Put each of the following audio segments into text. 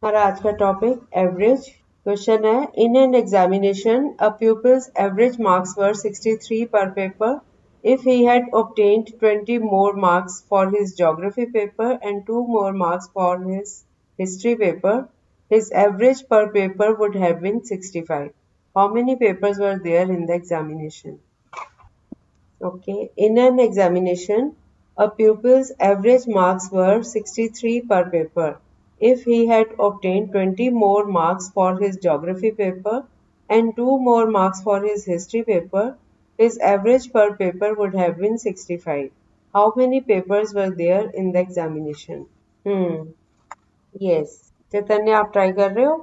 हमारा आज का टॉपिक एवरेज क्वेश्चन है in an examination a pupil's average marks were 63 per paper if he had obtained 20 more marks for his geography paper and 2 more marks for his history paper his average per paper would have been 65. How many papers were there in the examination? Okay. In an examination, a pupil's average marks were 63 per paper. If he had obtained 20 more marks for his geography paper and 2 more marks for his history paper, his average per paper would have been 65. How many papers were there in the examination? Hmm. Yes. चैतन्य आप try कर रहे हो?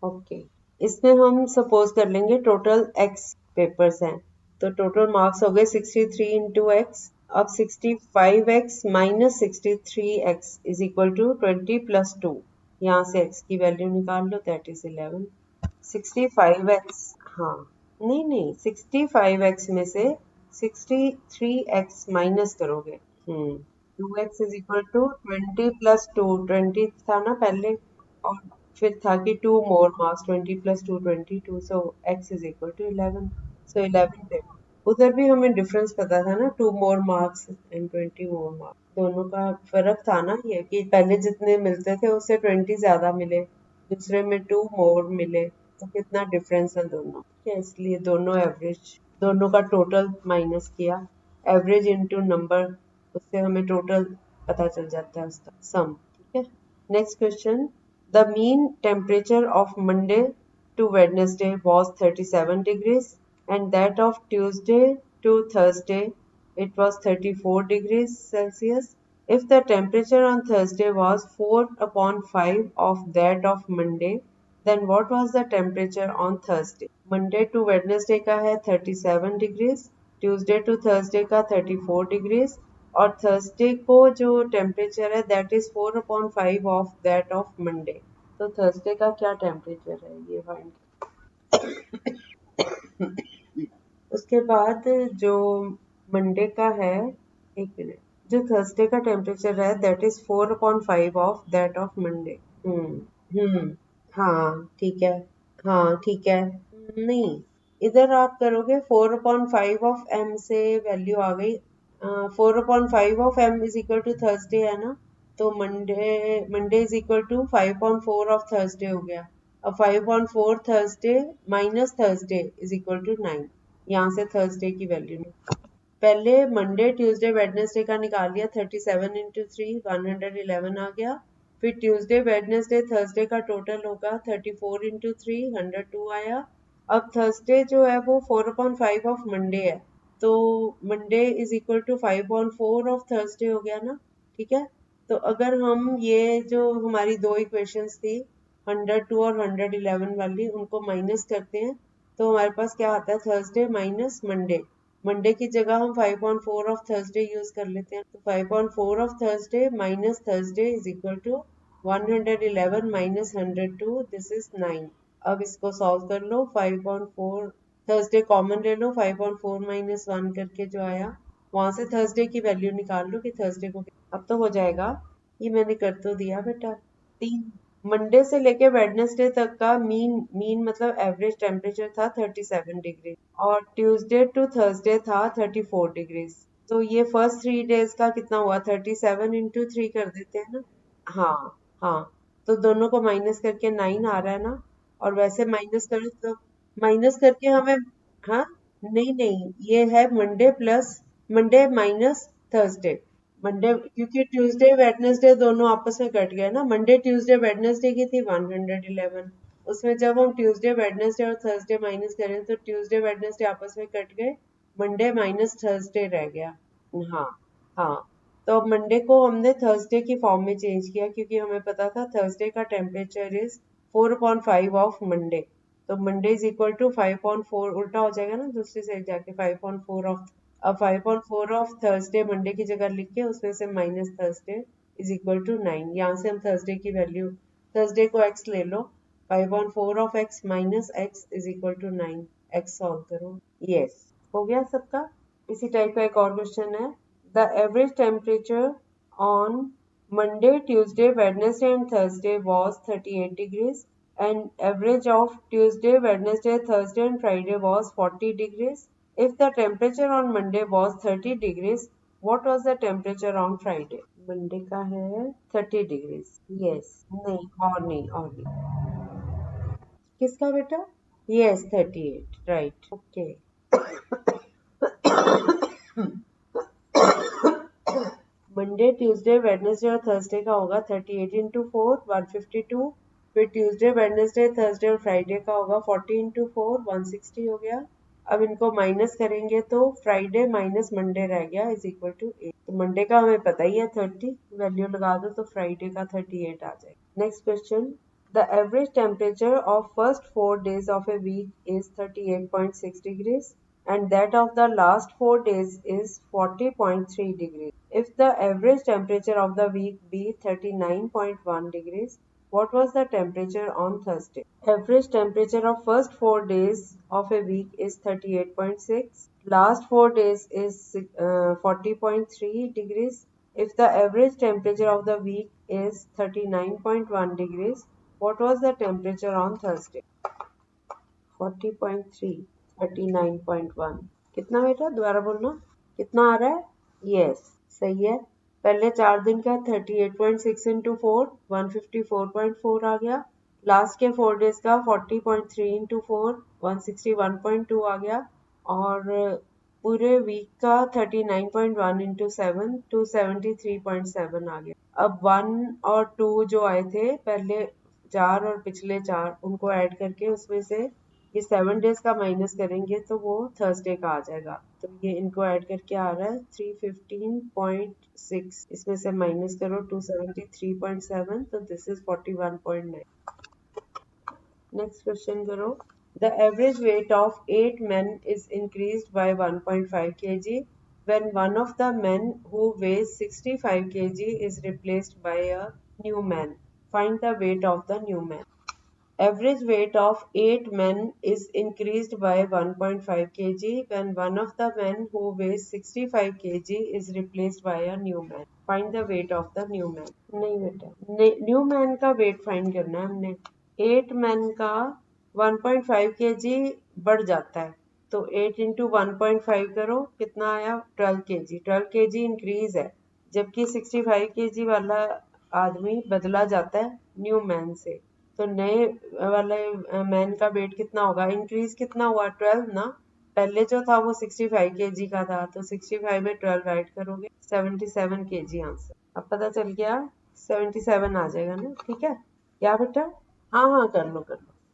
Okay. इसमें हम suppose कर लेंगे total x papers हैं. तो टोटल मार्क्स हो गए 63 इंटू एक्स. अब 65x minus 63x is equal to 20+2. यहाँ से x की वैल्यू निकाल लो, दैट इज 11. 65x, हाँ, नहीं नहीं, 65x में से 63x माइनस करोगे. 2x is equal to 20+2. 20 था ना पहले, और फिर था कि 2 more marks. 20+2 22, so x is equal to 11. So 11 पे उधर भी हमें डिफरेंस पता था ना, 2 more marks and 20 more marks. दोनों का फर्क था ना ये कि पहले जितने मिलते थे उससे 20 ज्यादा मिले, दूसरे में 2 मोर मिले, तो कितना डिफरेंस है दोनों. ठीक है, इसलिए दोनों एवरेज, दोनों का टोटल माइनस किया. एवरेज इनटू नंबर, उससे हमें टोटल पता चल जाता है उसका सम. ठीक है. Next question. The mean temperature of Monday to Wednesday was 37 degrees and that of Tuesday to Thursday it was 34 degrees Celsius. If the temperature on Thursday was 4 upon 5 of that of Monday, then what was the temperature on Thursday? Monday to Wednesday का है 37 degrees, Tuesday to Thursday का 34 degrees, और Thursday को जो temperature है that is 4 upon 5 of that of Monday. तो Thursday का क्या टेम्परेचर है ये फाइंड. उसके बाद जो मंडे का है, एक मिनट, जो थर्सडे का टेम्परेचर है that is 4/5 of that of Monday. Hmm. हाँ ठीक है. हाँ ठीक है. नहीं, इधर आप करोगे 4/5 ऑफ एम से वैल्यू आ गई. 4/5 of m is equal to Thursday है ना, तो Monday Monday is equal to 5/4 of Thursday हो गया. अब 5/4 Thursday minus Thursday is equal to 9. यहाँ से थर्सडे की वैल्यू पहले मंडे ट्यूसडे वेडनेसडे का निकाल लिया. 37 इंटू 3 111 आ गया. फिर ट्यूसडे वेडनेसडे थर्सडे का टोटल होगा 34 इंटू 3 102 आया. अब थर्सडे जो है वो 4/5 ऑफ मंडे है, तो Monday is equal to 5/4 of Thursday हो गया ना. ठीक है. तो अगर हम ये जो हमारी दो इक्वेशंस थी 102 और 111 वाली, उनको माइनस करते हैं तो हमारे पास क्या आता है, थर्सडे माइनस मंडे. मंडे की जगह हम 5/4 ऑफ थर्सडे यूज कर लेते हैं. तो 5/4 of Thursday minus Thursday is equal to 111 minus 102, this is 9. अब इसको सॉल्व कर लो. 5/4 थर्सडे कॉमन ले लो, 5/4 माइनस 1 करके जो आया वहां से थर्सडे की वैल्यू निकाल लो कि थर्सडे को. अब तो हो जाएगा. ये मैंने कर तो दिया बेटा. 3 मंडे से लेके वेडनेसडे तक का मीन मतलब एवरेज टेम्परेचर था 37 डिग्री, और ट्यूसडे टू थर्सडे था 34 डिग्रीज. तो ये फर्स्ट 3 डेज का कितना हुआ, 37 इंटू 3 कर देते हैं ना. हाँ. हाँ, तो दोनों को माइनस करके 9 आ रहा है ना. और वैसे माइनस करो तो माइनस करके हमें, हाँ, नहीं नहीं, ये है Monday plus Monday minus Thursday. Monday क्योंकि ट्यूसडे वेडनेसडे दोनों आपस में कट गए ना. मंडे ट्यूसडे वेडनेसडे की थी 111, उसमें जब हम ट्यूसडे वेडनेसडे और थर्सडे माइनस करें तो ट्यूसडे वेडनेसडे आपस में कट गए, मंडे माइनस थर्सडे रह गया. हाँ. हाँ, तो अब मंडे को हमने थर्सडे की फॉर्म में चेंज किया क्योंकि हमें पता था थर्सडे का टेम्परेचर इज 4/5 ऑफ मंडे. तो मंडे इज इक्वल टू 5/4, उल्टा हो जाएगा ना दूसरी साइड जाके, 5/4 ऑफ. अब 5/4 ऑफ थर्सडे मंडे की जगह लिख के उसमें से minus Thursday is equal to 9. यहाँ से हम थर्सडे की वैल्यू, थर्सडे को x ले लो. 5/4 of x minus x is equal to 9. x solve करो. यस, हो गया सबका. इसी टाइप का एक और क्वेश्चन है. The average temperature on Monday, Tuesday, Wednesday and Thursday was 38 degrees and average of Tuesday, Wednesday, Thursday and Friday was 40 degrees. If the temperature on Monday was 30 degrees, what was the temperature on Friday? Monday का है 30 degrees. Yes. नहीं और नहीं. किसका बेटा? Yes, 38. Right. Okay. Monday Tuesday Wednesday और Thursday का होगा 38 इंटू 4 152. फिर ट्यूसडे वेडनेसडे थर्सडे और फ्राइडे का होगा 40 इंटू 4 160 हो गया. अब इनको माइनस करेंगे तो फ्राइडे माइनस मंडे रह गया इज इक्वल टू 8. तो मंडे का हमें पता ही है 30, वैल्यू लगा दो तो फ्राइडे का 38 आ जाएगा. Next question. The average temperature of first 4 days of a week is 38.6 degrees and that of the last 4 days is 40.3 degrees. If the average temperature of the week be 39.1 degrees, what was the temperature on Thursday? Average temperature of first 4 days of a week is 38.6. Last 4 days is 40.3 degrees. If the average temperature of the week is 39.1 degrees, what was the temperature on Thursday? 40.3, 39.1. कितना बेटा दोबारा बोलना. कितना आ रहा है? Yes सही है. पहले 4 दिन का 38.6 इंटू 4 154.4 आ गया. लास्ट के 4 डेज का 40.3 इंटू 4 161.2 आ गया. और पूरे वीक का 39.1 इंटू 7 273.7 आ गया. अब 1 और 2 जो आए थे पहले 4 और पिछले 4 उनको ऐड करके उसमें से ये 7 डेज का माइनस करेंगे तो वो थर्सडे का आ जाएगा. तो ये इनको ऐड करके आ रहा है 315.6. इसमें से माइनस करो 273.7 तो दिस इज 41.9. नेक्स्ट क्वेश्चन करो. The average weight of 8 men is increased by 1.5 kg when one of the men who weighs 65 kg is replaced by a new man. Find the weight of the new man. Average weight of 8 men is increased by 1.5 kg when one of the men who weighs 65 kg is replaced by a new man. Find the weight of the new man. नहीं बेटा, new man का weight find करना है हमने. 8 man का 1.5 kg बढ़ जाता है तो 8 इंटू 1.5 करो कितना आया 12 kg. 12 kg इंक्रीज है जबकि 65 kg वाला आदमी बदला जाता है न्यू मैन से. तो नए वाले मैन का वेट कितना होगा. इंक्रीज कितना हुआ 12 ना. पहले जो था वो 65 kg का था तो 65 में 12 ऐड करोगे 77 kg आंसर. अब पता चल गया 77 आ जाएगा ना. ठीक है क्या बेटा. हाँ कर लो.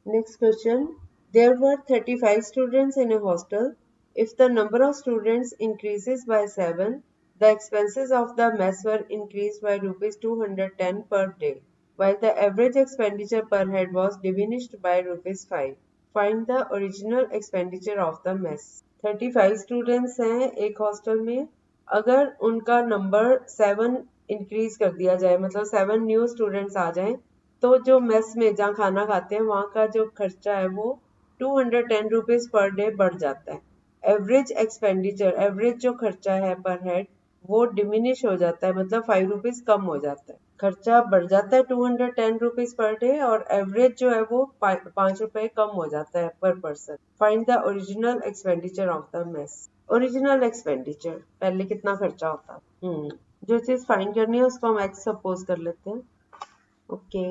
Next question. There were 35 students in a hostel. If the number of students increases by 7, the expenses of the mess were increased by rupees 210 per day, while the average expenditure per head was diminished by rupees 5. Find the original expenditure of the mess. 35 students हैं एक hostel में. अगर उनका number 7 increase कर दिया जाए मतलब 7 new students आ जाएं तो जो मेस में जहाँ खाना खाते हैं वहाँ का जो खर्चा है वो 210 रुपीज पर डे बढ़ जाता है. एवरेज एक्सपेंडिचर एवरेज जो खर्चा है पर हेड वो डिमिनिश हो जाता है मतलब 5 रुपीज कम हो जाता है. खर्चा बढ़ जाता है 210 रुपीज पर डे और एवरेज जो है वो 5 रुपए कम हो जाता है पर person. Find the original expenditure of the mess. Original expenditure पहले कितना खर्चा होता है. जो चीज फाइंड करनी है उसको हम एक्स सपोज कर लेते हैं. ओके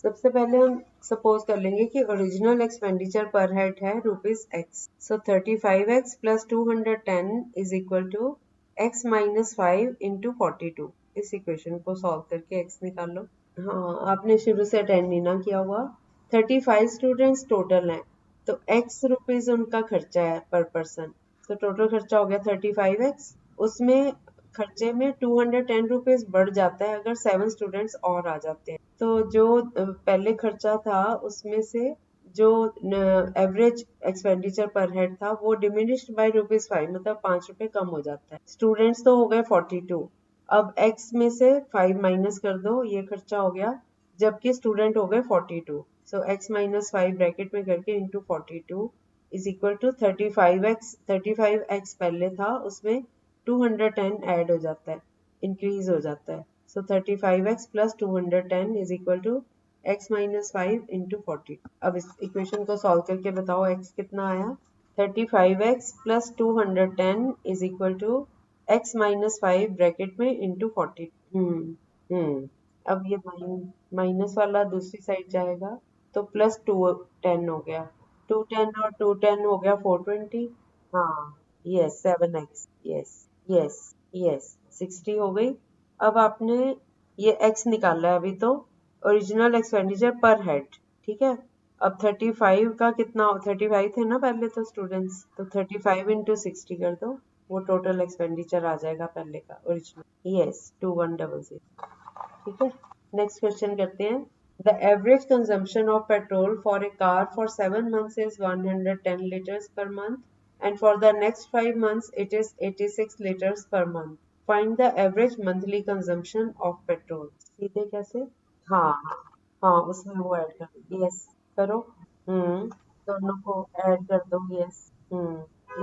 सबसे पहले हम सपोज कर लेंगे कि ओरिजिनल एक्सपेंडिचर पर हेड है rupees x. So 35x plus 210 is equal to x minus 5 into 42. इस इक्वेशन को सॉल्व करके x निकालो. हाँ आपने शुरू से अटेंड नहीं ना किया हुआ. 35 स्टूडेंट्स टोटल हैं तो x रुपीज उनका खर्चा है पर पर्सन. तो टोटल खर्चा हो गया 35x. उसमें खर्चे में 210 रुपीज बढ़ जाता है अगर 7 स्टूडेंट्स और आ जाते हैं. तो जो पहले खर्चा था उसमें से जो एवरेज एक्सपेंडिचर पर हेड था वो डिमिनिश्ड बाय रुपीज 5 मतलब 5 रुपए कम हो जाता है. स्टूडेंट्स तो हो गए 42. अब x में से 5 माइनस कर दो ये खर्चा हो गया जबकि स्टूडेंट हो गए 42. सो x माइनस 5 ब्रैकेट में करके into 42 is equal to 35x. 35x पहले था उसमें 210 ऐड हो जाता है इंक्रीज हो जाता है. So 35x plus 210 is equal to x minus 5 into 40. अब इस इक्वेशन को सॉल्व करके बताओ x कितना आया. 35x plus 210 is equal to x minus 5 bracket में into 40. अब ये माइनस वाला दूसरी साइड जाएगा तो प्लस 210 हो गया. 210 और 210 हो गया 420. हाँ, yes 7x. Yes yes yes 60 हो गई. अब आपने ये x निकाला है अभी तो ओरिजिनल एक्सपेंडिचर पर हेड. ठीक है. अब 35 का कितना 35 थे ना पहले तो स्टूडेंट्स, तो 35 इंटू 60 कर दो, वो टोटल एक्सपेंडिचर आ जाएगा पहले का ओरिजिनल. यस 2100. ठीक है. नेक्स्ट क्वेश्चन करते हैं. The average consumption of petrol for a car for 7 months is 110 liters per month and for the next 5 months it is 86 liters per month. Find the average monthly consumption of petrol. सीधे कैसे? हाँ हाँ उसमें वो add कर दो. Yes करो. दोनों को ऐड कर दो. Yes.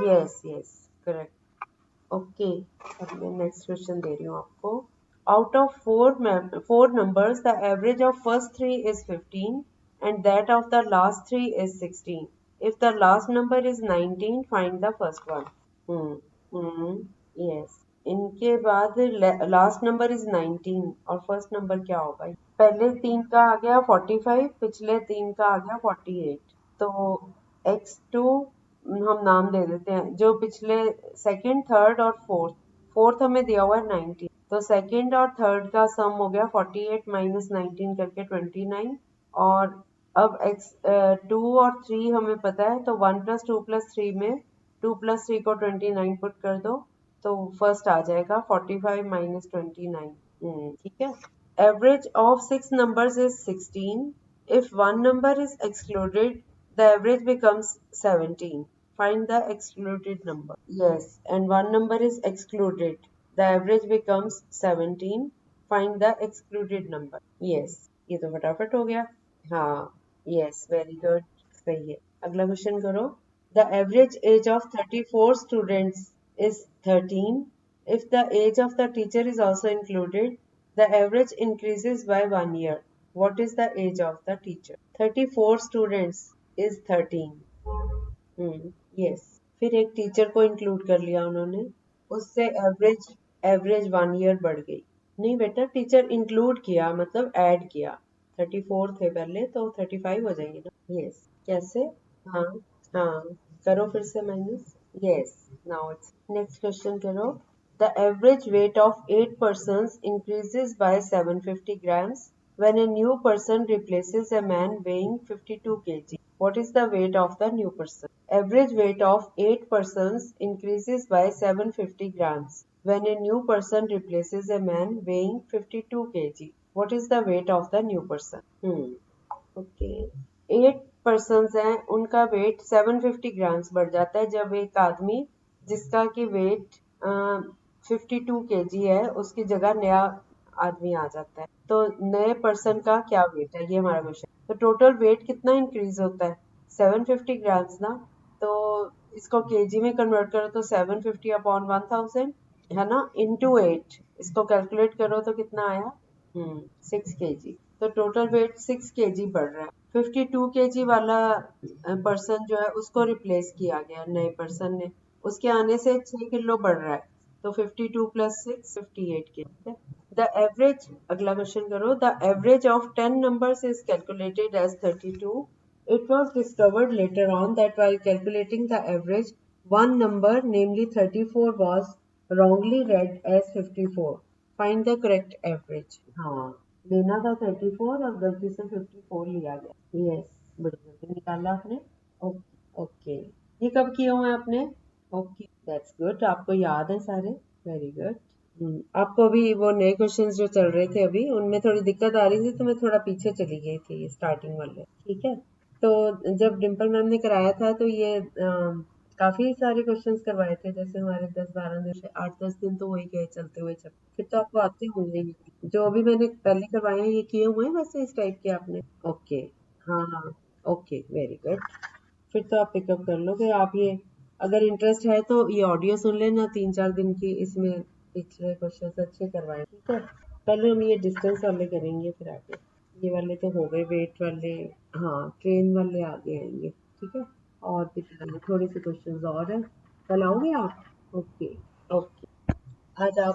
Yes yes correct. Okay. अब मैं नेक्स्ट क्वेश्चन दे रही हूँ आपको. Out of four numbers, the average of first three is 15 and that of the last three is 16. If the last number is 19, find the first one. Yes. इनके बाद last number is 19 और first number क्या होगा? पहले तीन का आ गया 45, पिछले तीन का आ गया 48. तो x2 हम नाम दे देते हैं. जो पिछले सेकंड, थर्ड और फोर्थ हमें दिया हुआ है 19. तो सेकंड और थर्ड का सम हो गया 48 माइनस 19 करके 29. और अब x2 और 3 हमें पता है तो 1 प्लस 2 प्लस 3 में 2 प्लस 3 को 29 पुट कर दो तो फर्स्ट आ जाएगा 45 माइनस 29. ठीक है. Average of 6 numbers is 16. If one number is excluded, the average becomes 17. Find the excluded number. Yes, and one number is excluded. The average becomes 17. Find the excluded number. Yes, ये तो फटाफट हो गया. हाँ, yes, very good. सही है. अगला question करो. The average age of 34 students is 13. If the age of the teacher is also included, the average increases by 1 year. What is the age of the teacher? 34 students is 13. Yes. फिर एक teacher को include कर लिया उन्होंने, उससे average 1 year बढ़ गई. नहीं बेटा, टीचर इंक्लूड किया मतलब ऐड किया. 34 थे पहले तो 35 हो जाएंगे ना. यस. कैसे? हाँ हाँ करो फिर से minus. Yes. Now it's next question करो. The average weight of 8 persons increases by 750 grams when a new person replaces a man weighing 52 kg. What is the weight of the new person? Average weight of 8 persons increases by 750 grams when a new person replaces a man weighing 52 kg. What is the weight of the new person? Okay. 8 persons हैं, उनका wait 750 grams बढ़ जाता है जब एक आदमी जिसका कि वेट 52 kg है उसकी जगह नया आदमी आ जाता है. तो नए पर्सन का क्या वेट है, ये हमारा क्वेश्चन. तो टोटल वेट कितना इंक्रीज होता है? 750 ग्राम्स ना. तो इसको केजी में कन्वर्ट करो तो 750 अपॉन 1000 है ना, इनटू 8. इसको कैलकुलेट करो तो कितना आया? 6 kg. तो टोटल वेट 6 kg बढ़ रहा है. 52 kg वाला पर्सन जो है उसको रिप्लेस किया गया नए पर्सन ने, उसके आने से 6 किलो बढ़ रहा है. तो 52 plus 6 58 kg. The average, अगला क्वेश्चन करो. The average of 10 numbers is calculated as 32. It was discovered later on that while calculating the average, one number, namely 34, was wrongly read as 54. Find the correct average. हाँ, लेना था 34 और गलती से 54 लिया गया. Yes, बड़ी जल्दी निकाला आपने. ओके. ये कब किए हुए हैं आपने? Okay, that's good. आपको याद है सारे. Very good. आपको अभी वो नए क्वेश्चंस जो चल रहे थे अभी उनमें थोड़ी दिक्कत आ रही थी तो मैं थोड़ा पीछे चली गई थी स्टार्टिंग वाले. ठीक है. तो जब डिम्पल मैम ने कराया था तो ये काफी सारे क्वेश्चंस करवाए थे. जैसे हमारे 10-12 दिन से 8-10 दिन तो वही गए चलते हुए फिर तो आपको आते होंगे जो अभी मैंने पहले करवाए हैं. ये किए हुए हैं वैसे इस टाइप के आपने? ओके. हाँ हाँ ओके वेरी गुड. फिर तो आप पिकअप कर लो. फिर आप ये अगर इंटरेस्ट है तो ये ऑडियो सुन लेना 3-4 दिन की. इसमें पिछले क्वेश्चन अच्छे करवाए. ठीक है. पहले हम ये डिस्टेंस वाले करेंगे फिर आगे। ये वाले तो हो गए, वेट वाले। हाँ, ट्रेन वाले आगे आएंगे। ठीक है। और भी थोड़े से क्वेश्चंस और हैं। कल आओगे आप? ओके। ओके। आज आप